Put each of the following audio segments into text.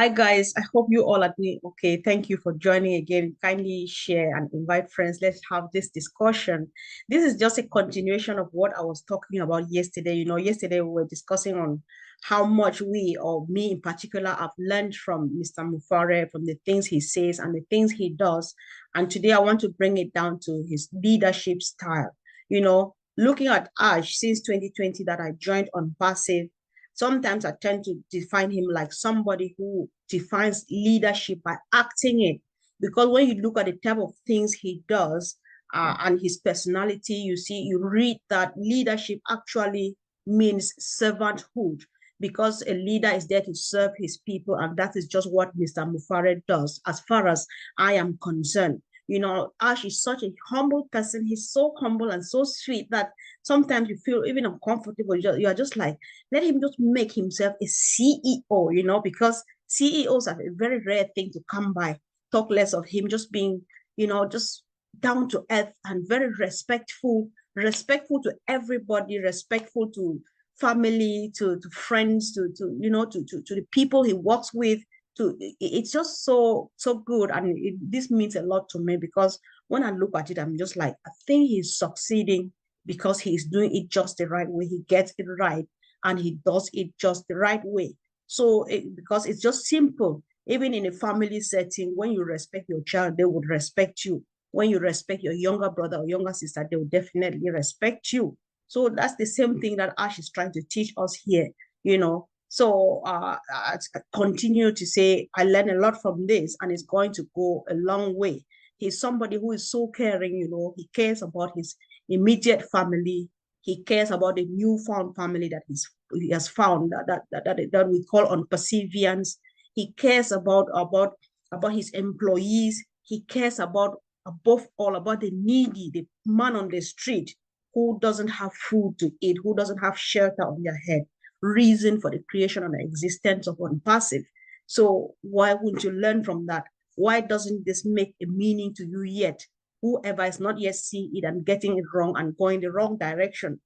Hi guys, I hope you all are doing okay. Thank you for joining again. Kindly share and invite friends. Let's have this discussion. This is just a continuation of what I was talking about yesterday. Yesterday we were discussing on how much we, or me in particular, have learned from Mr. Mufareh, from the things he says and the things he does. And today I want to bring it down to his leadership style. Looking at Ash since 2020 that I joined Onpassive, sometimes I tend to define him like somebody who defines leadership by acting it. Because when you look at the type of things he does and his personality, you read that leadership actually means servanthood, because a leader is there to serve his people. And that is just what Mr. Mufareh does, as far as I am concerned. Ash is such a humble person. He's so humble and so sweet that sometimes you feel even uncomfortable. You are just like, let him just make himself a CEO, because CEOs are a very rare thing to come by. Talk less of him just being, just down to earth and very respectful to everybody, respectful to family, to friends, to the people he works with. It's just so good, and this means a lot to me, because when I look at it, I'm just like, I think he's succeeding because he's doing it just the right way. He gets it right and he does it just the right way. So because it's just simple. Even in a family setting, when you respect your child, they would respect you. When you respect your younger brother or younger sister, they will definitely respect you. So that's the same thing that Ash is trying to teach us here. So I continue to say I learn a lot from this, and it's going to go a long way. He's somebody who is so caring. He cares about his immediate family. He cares about the newfound family that he has found that we call Onpassivians. He cares about his employees. He cares about, above all, about the needy, the man on the street who doesn't have food to eat, who doesn't have shelter on their head. Reason for the creation and the existence of Onpassive. So why wouldn't you learn from that? Why doesn't this make a meaning to you yet? Whoever is not yet seeing it and getting it wrong and going the wrong direction.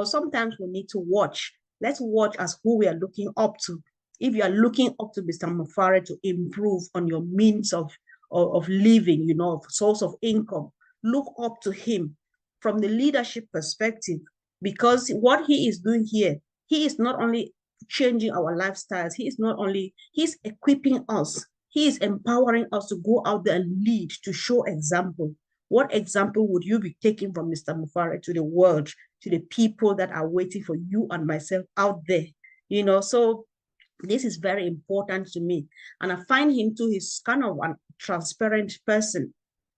Sometimes we need to watch. Let's watch as who we are looking up to. If you are looking up to Mr. Mufareh to improve on your means of living, of source of income, look up to him from the leadership perspective, because what he is doing here, he is not only changing our lifestyles, he's equipping us, he is empowering us to go out there and lead, to show example. What example would you be taking from Mr. Mufareh to the world, to the people that are waiting for you and myself out there? So this is very important to me. And I find him too, he's kind of a transparent person,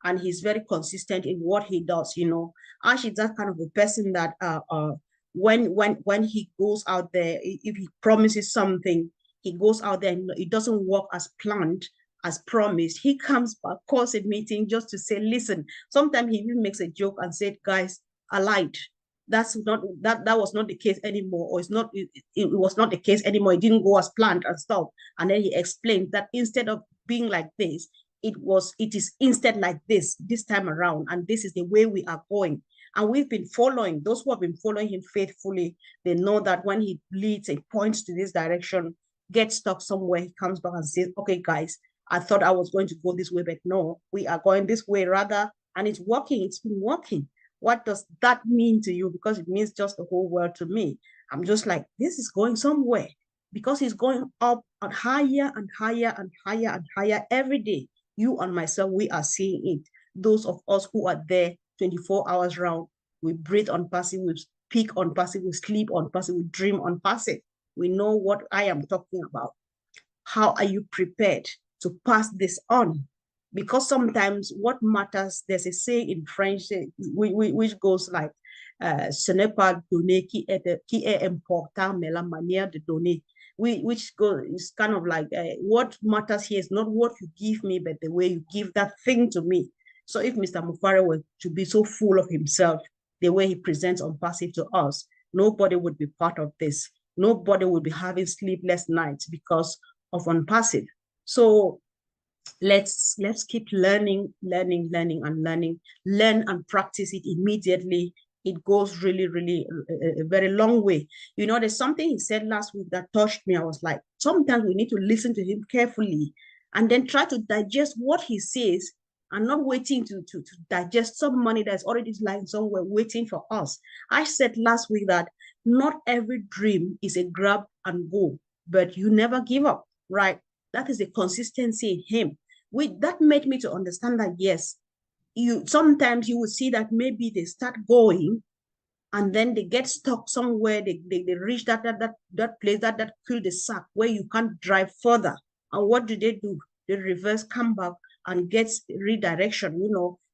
and he's very consistent in what he does. Ash is that kind of a person that when he goes out there, if he promises something, he goes out there and it doesn't work as planned, as promised, he comes back, calls a meeting just to say, listen. Sometimes he even makes a joke and said, guys, I lied. That was not the case anymore, or it was not the case anymore. It didn't go as planned and stuff. And then he explained that instead of being like this, it is instead like this time around, and this is the way we are going. And we've been following, those who have been following him faithfully, they know that when he leads, it points to this direction, gets stuck somewhere, he comes back and says, okay, guys, I thought I was going to go this way, but no, we are going this way rather, and it's working. It's been working. What does that mean to you? Because it means just the whole world to me. I'm just like, this is going somewhere, because he's going up and higher and higher and higher and higher every day. You and myself, we are seeing it. Those of us who are there 24 hours round, we breathe Onpassive, we speak Onpassive, we sleep Onpassive, we dream Onpassive. We know what I am talking about. How are you prepared to pass this on? Because sometimes what matters, there's a saying in French which goes like, ce n'est pas donner qui est important, mais la manière de donner. Which is kind of like, what matters here is not what you give me, but the way you give that thing to me. So if Mr. Mufareh were to be so full of himself, the way he presents Onpassive to us, nobody would be part of this. Nobody would be having sleepless nights because of Onpassive. So let's keep learning and learning. Learn and practice it immediately. it goes really, really a very long way. You know, there's something he said last week that touched me. I was like, sometimes we need to listen to him carefully and then try to digest what he says and not waiting to digest some money that's already lying somewhere waiting for us. I said last week that not every dream is a grab and go, but you never give up, right? That is the consistency in him. That made me to understand that, yes, sometimes you will see that maybe they start going and then they get stuck somewhere. They reach that place that kill the sack where you can't drive further. And what do? They reverse, come back and get redirection,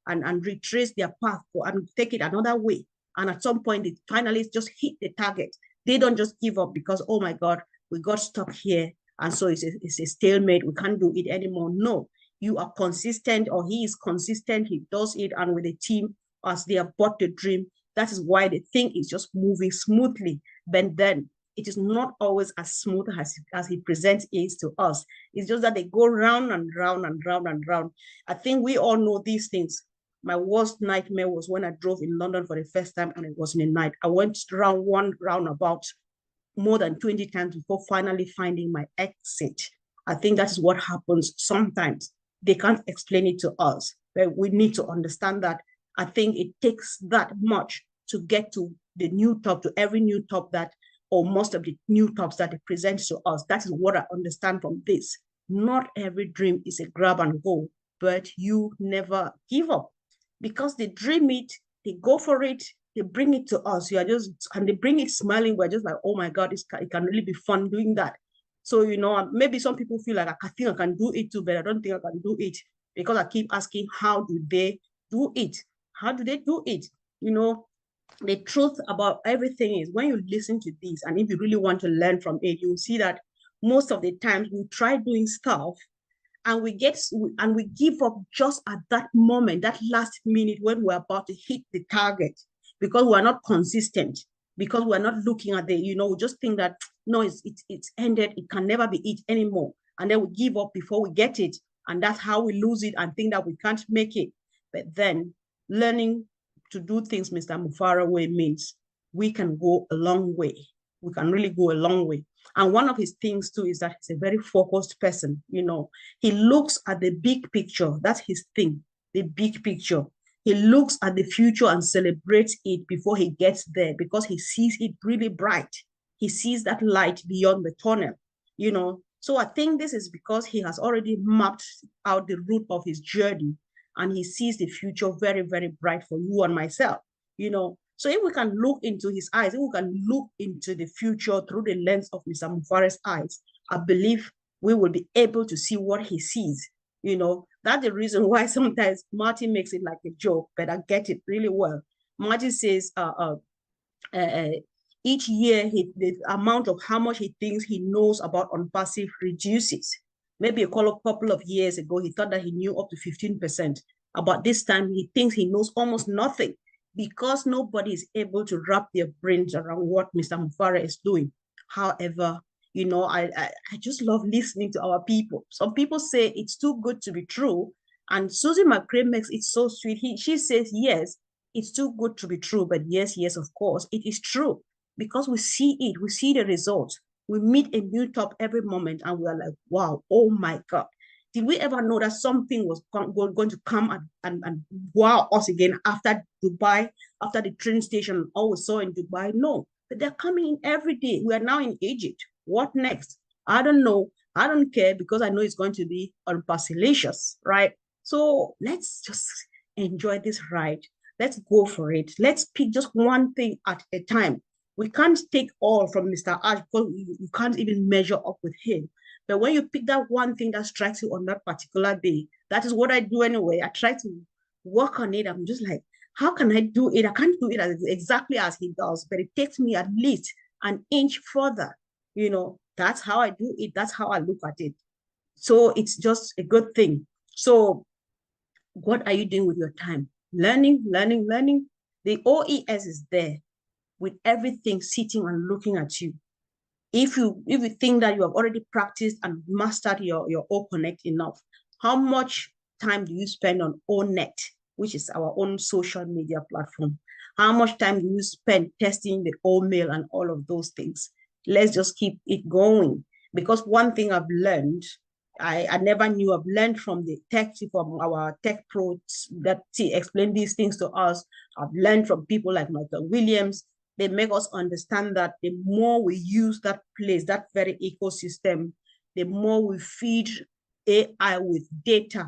and retrace their path and take it another way. And at some point, they finally just hit the target. They don't just give up because, oh my God, we got stuck here. And so it's a stalemate. We can't do it anymore. No, you are consistent, or he is consistent. He does it. And with the team, as they have bought the dream, that is why the thing is just moving smoothly. But then it is not always as smooth as he presents it to us. It's just that they go round and round and round and round. I think we all know these things. My worst nightmare was when I drove in London for the first time and it was in the night. I went around one roundabout more than 20 times before finally finding my exit. I think that is what happens sometimes. They can't explain it to us, but we need to understand that. I think it takes that much to get to the new top, to every new top that, or most of the new tops that it presents to us. That is what I understand from this. Not every dream is a grab and go, but you never give up because they dream it, they go for it, they bring it to us. You are just, and they bring it smiling. We're just like, oh my God, it can really be fun doing that. So, maybe some people feel like I think I can do it too, but I don't think I can do it because I keep asking, how do they do it? How do they do it? The truth about everything is when you listen to this, and if you really want to learn from it, you'll see that most of the times we try doing stuff and we give up just at that moment, that last minute when we're about to hit the target, because we're not consistent, because we're not looking at we just think that no, it's ended, it can never be it anymore, and then we give up before we get it, and that's how we lose it and think that we can't make it. But then learning to do things Mr. Mufareh way means we can go a long way. We can really go a long way. And one of his things too is that he's a very focused person. He looks at the big picture. That's his thing, the big picture. He looks at the future and celebrates it before he gets there because he sees it really bright. He sees that light beyond the tunnel, So I think this is because he has already mapped out the route of his journey and he sees the future very, very bright for you and myself, So if we can look into his eyes, if we can look into the future through the lens of Mr. Mufareh's eyes, I believe we will be able to see what he sees, That's the reason why sometimes Martin makes it like a joke, but I get it really well. Martin says each year the amount of how much he thinks he knows about Onpassive reduces. Maybe a couple of years ago, he thought that he knew up to 15%. About this time, he thinks he knows almost nothing because nobody is able to wrap their brains around what Mr. Mufareh is doing. However, I just love listening to our people. Some people say it's too good to be true. And Susie McCray makes it so sweet. She says, yes, it's too good to be true. But yes, of course, it is true because we see it. We see the results. We meet a new top every moment and we're like, wow, oh my God. Did we ever know that something was going to come and wow us again after Dubai, after the train station, all we saw in Dubai? No, but they're coming in every day. We are now in Egypt. What next? I don't know. I don't care because I know it's going to be unpasselacious, right? So let's just enjoy this ride. Let's go for it. Let's pick just one thing at a time. We can't take all from Mr. Ash because you can't even measure up with him. But when you pick that one thing that strikes you on that particular day, that is what I do anyway. I try to work on it. I'm just like, how can I do it? I can't do it exactly as he does, but it takes me at least an inch further. That's how I do it. That's how I look at it. So it's just a good thing. So what are you doing with your time? Learning. The OES is there with everything sitting and looking at you. If you think that you have already practiced and mastered your O-Connect enough, how much time do you spend on O-Net, which is our own social media platform? How much time do you spend testing the old mail and all of those things? Let's just keep it going. Because one thing I've learned, I never knew, I've learned from from our tech pros that explain these things to us. I've learned from people like Michael Williams. They make us understand that the more we use that place, that very ecosystem, the more we feed AI with data,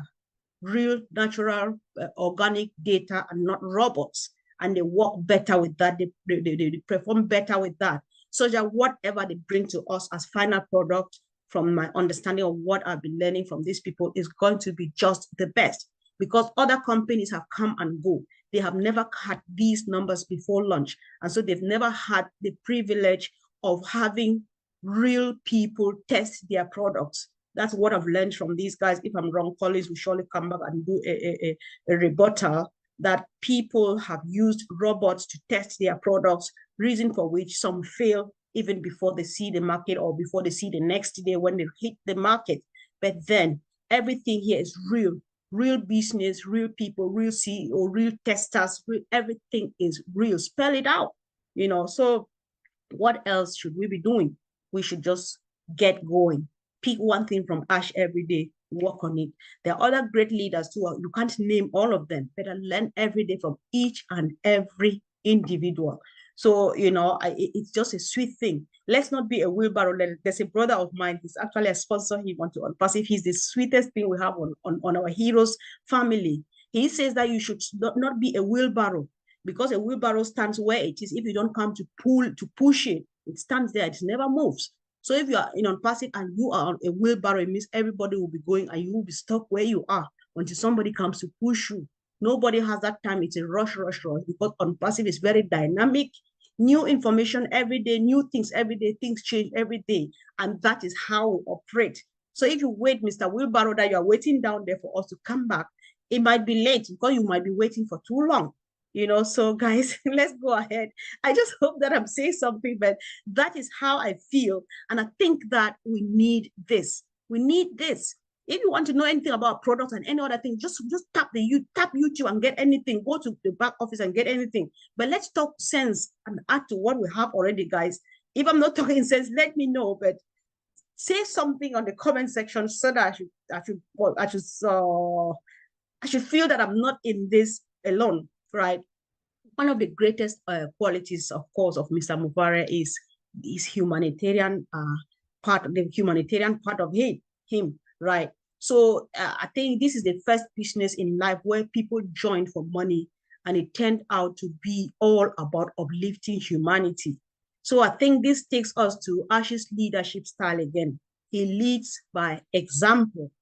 real, natural, organic data, and not robots. And they work better with that. They perform better with that. So that whatever they bring to us as final product, from my understanding of what I've been learning from these people, is going to be just the best. Because other companies have come and go. They have never had these numbers before launch. And so they've never had the privilege of having real people test their products. That's what I've learned from these guys. If I'm wrong, colleagues will surely come back and do a rebuttal, that people have used robots to test their products, reason for which some fail even before they see the market or before they see the next day when they hit the market. But then everything here is real business, real people, real CEO, real testers, everything is real. Spell it out, So what else should we be doing? We should just get going. Pick one thing from Ash every day, work on it. There are other great leaders too. You can't name all of them, but I learn every day from each and every individual. So, it's just a sweet thing. Let's not be a wheelbarrow. There's a brother of mine, he's actually a sponsor, he wants to Onpassive. He's the sweetest thing we have on our heroes family. He says that you should not be a wheelbarrow, because a wheelbarrow stands where it is. If you don't come to push it, it stands there, it never moves. So if you are in Onpassive and you are on a wheelbarrow, it means everybody will be going and you will be stuck where you are until somebody comes to push you. Nobody has that time. It's a rush, because Onpassive is very dynamic. New information every day, new things every day, things change every day. And that is how we operate. So if you wait, Mr. Wheelbarrow, that you are waiting down there for us to come back, it might be late because you might be waiting for too long. So guys, let's go ahead. I just hope that I'm saying something, but that is how I feel. And I think that we need this. We need this. If you want to know anything about products and any other thing, just tap YouTube and get anything. Go to the back office and get anything. But let's talk sense and add to what we have already, guys. If I'm not talking sense, let me know. But say something on the comment section so that I should feel that I'm not in this alone, right? One of the greatest qualities, of course, of Mr. Mufareh is humanitarian the humanitarian part of him, right? So I think this is the first business in life where people joined for money, and it turned out to be all about uplifting humanity. So I think this takes us to Ash's leadership style again. He leads by example.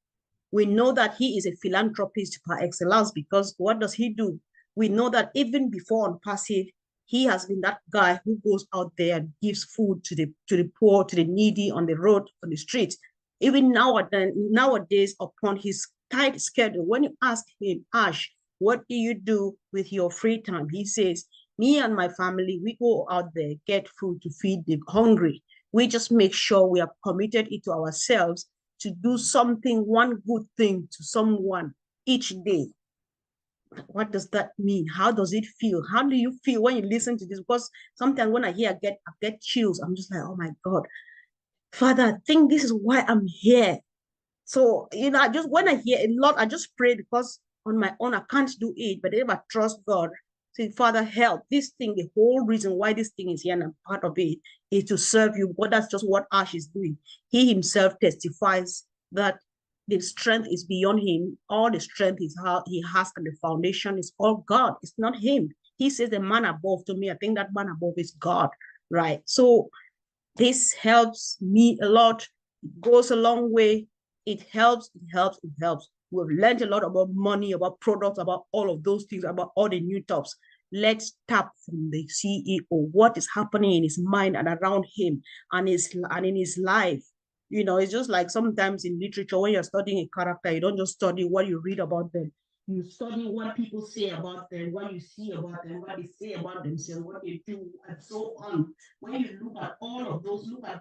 We know that he is a philanthropist par excellence, because what does he do? We know that even before Onpassive, he has been that guy who goes out there and gives food to the poor, to the needy, on the road, on the street. Even nowadays, upon his tight schedule, when you ask him, Ash, what do you do with your free time? He says, me and my family, we go out there, get food to feed the hungry. We just make sure we have committed it to ourselves to do something, one good thing to someone each day. What does that mean? How does it feel? How do you feel when you listen to this? Because sometimes when I hear, I get chills. I'm just like, oh my God, Father, I think this is why I'm here. So, when I hear a lot, I just pray, because on my own, I can't do it. But if I trust God, say, Father, help this thing. The whole reason why this thing is here and I'm part of it is to serve you. But that's just what Ash is doing. He himself testifies that the strength is beyond him. All the strength is how he has, and the foundation is all God. It's not him. He says the man above. To me, I think that man above is God, right? So this helps me a lot. It goes a long way. It helps. We've learned a lot about money, about products, about all of those things, about all the new tops. Let's tap from the CEO. What is happening in his mind and around him and in his life? It's just like sometimes in literature, when you're studying a character, you don't just study what you read about them. You study what people say about them, what you see about them, what they say about themselves, what they do, and so on. When you look at all of those, look at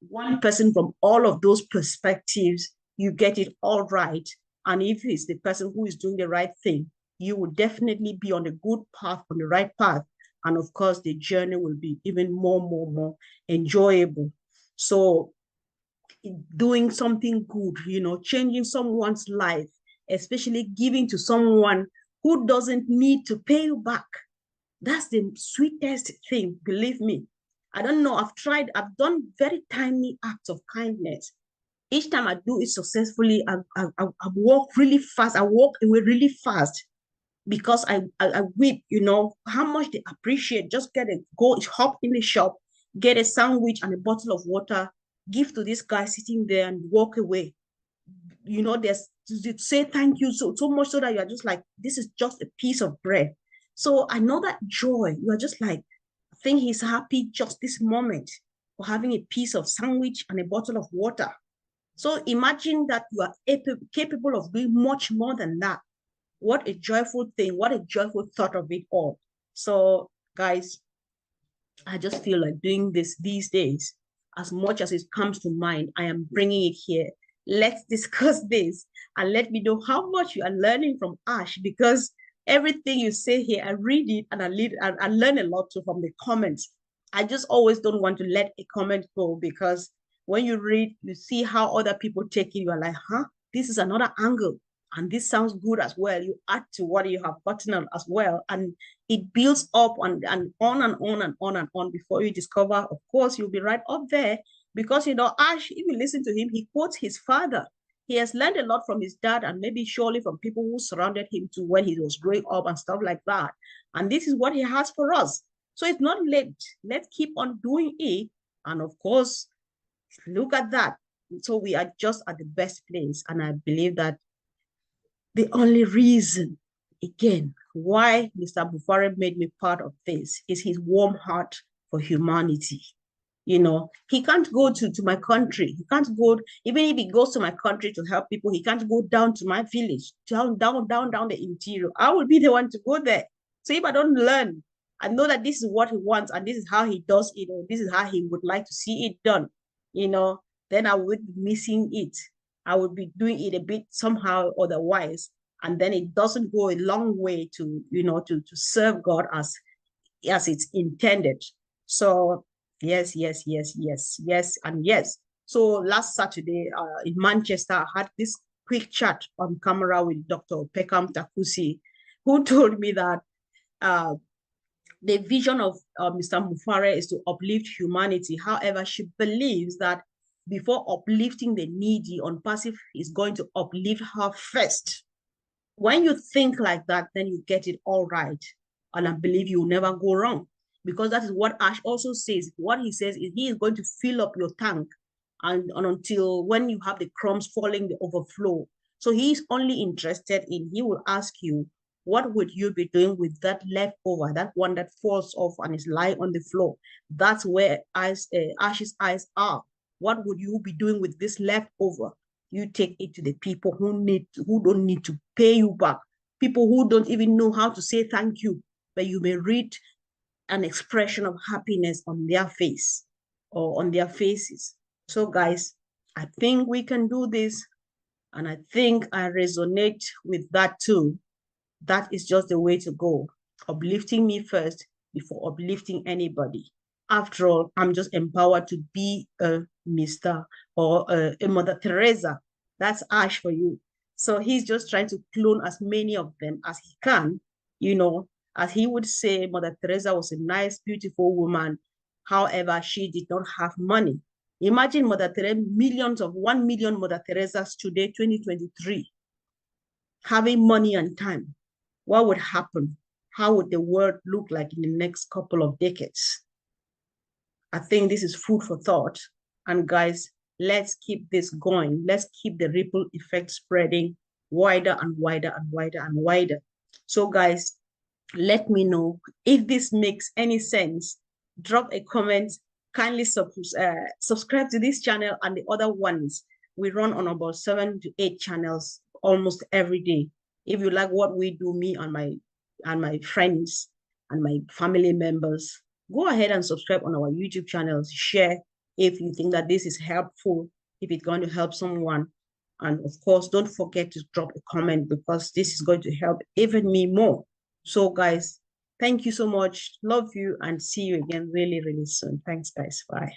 one person from all of those perspectives, you get it all right. And if it's the person who is doing the right thing, you will definitely be on the good path, on the right path. And of course, the journey will be even more enjoyable. So doing something good, changing someone's life, especially giving to someone who doesn't need to pay you back. That's the sweetest thing, believe me. I don't know, I've done very tiny acts of kindness. Each time I do it successfully, I walk really fast. I walk away really fast because I weep, how much they appreciate. Just hop in the shop, get a sandwich and a bottle of water, give to this guy sitting there and walk away. There's to say thank you so much so that you're just like, this is just a piece of bread. So I know that joy. You're just like, I think he's happy just this moment for having a piece of sandwich and a bottle of water. So imagine that you are capable of doing much more than that. What a joyful thing. What a joyful thought of it all. So guys, I just feel like doing this these days. As much as it comes to mind, I am bringing it here. Let's discuss this and let me know how much you are learning from Ash, because everything you say here, I read it and I learn a lot too from the comments. I just always don't want to let a comment go, because when you read, you see how other people take it. You are like, huh, this is another angle. And this sounds good as well. You add to what you have gotten on as well. And it builds up and on and on and on and on before you discover, of course, you'll be right up there. Because, Ash, if you listen to him, he quotes his father. He has learned a lot from his dad and maybe surely from people who surrounded him too when he was growing up and stuff like that. And this is what he has for us. So it's not late. Let's keep on doing it. And of course, look at that. So we are just at the best place. And I believe that the only reason, again, why Mr. Mufareh made me part of this is his warm heart for humanity. He can't go to my country. He can't go, even if he goes to my country to help people, he can't go down to my village, down the interior. I will be the one to go there. So if I don't learn, I know that this is what he wants and this is how he does it, or this is how he would like to see it done, then I would be missing it. I would be doing it a bit somehow otherwise. And then it doesn't go a long way to, to serve God as it's intended. So yes, and yes. So last Saturday in Manchester, I had this quick chat on camera with Dr. Peckham Takusi, who told me that the vision of Mr. Mufareh is to uplift humanity. However, she believes that before uplifting the needy, Onpassive is going to uplift her first. When you think like that, then you get it all right. And I believe you will never go wrong, because that is what Ash also says. What he says is he is going to fill up your tank and until when you have the crumbs falling, the overflow. So he's only interested in, he will ask you, what would you be doing with that leftover, that one that falls off and is lying on the floor? That's where Ash's eyes are. What would you be doing with this leftover? You take it to the people who don't need to pay you back, people who don't even know how to say thank you, but you may read an expression of happiness on their face or on their faces. So guys, I think we can do this. And I think I resonate with that too. That is just the way to go. Uplifting me first before uplifting anybody. After all, I'm just empowered to be a Mr. or a Mother Teresa. That's Ash for you. So he's just trying to clone as many of them as he can. As he would say, Mother Teresa was a nice, beautiful woman. However, she did not have money. Imagine Mother Teresa, millions of 1 million Mother Teresas today, 2023, having money and time. What would happen? How would the world look like in the next couple of decades? I think this is food for thought. And guys, let's keep this going. Let's keep the ripple effect spreading wider and wider and wider and wider. So guys, let me know if this makes any sense. Drop a comment. Kindly subscribe to this channel and the other ones. We run on about 7 to 8 channels almost every day. If you like what we do, me and my friends and my family members, go ahead and subscribe on our YouTube channels. Share if you think that this is helpful, if it's going to help someone. And of course, don't forget to drop a comment, because this is going to help even me more. So guys, Thank you so much. Love you and see you again really, really soon. Thanks, guys. Bye.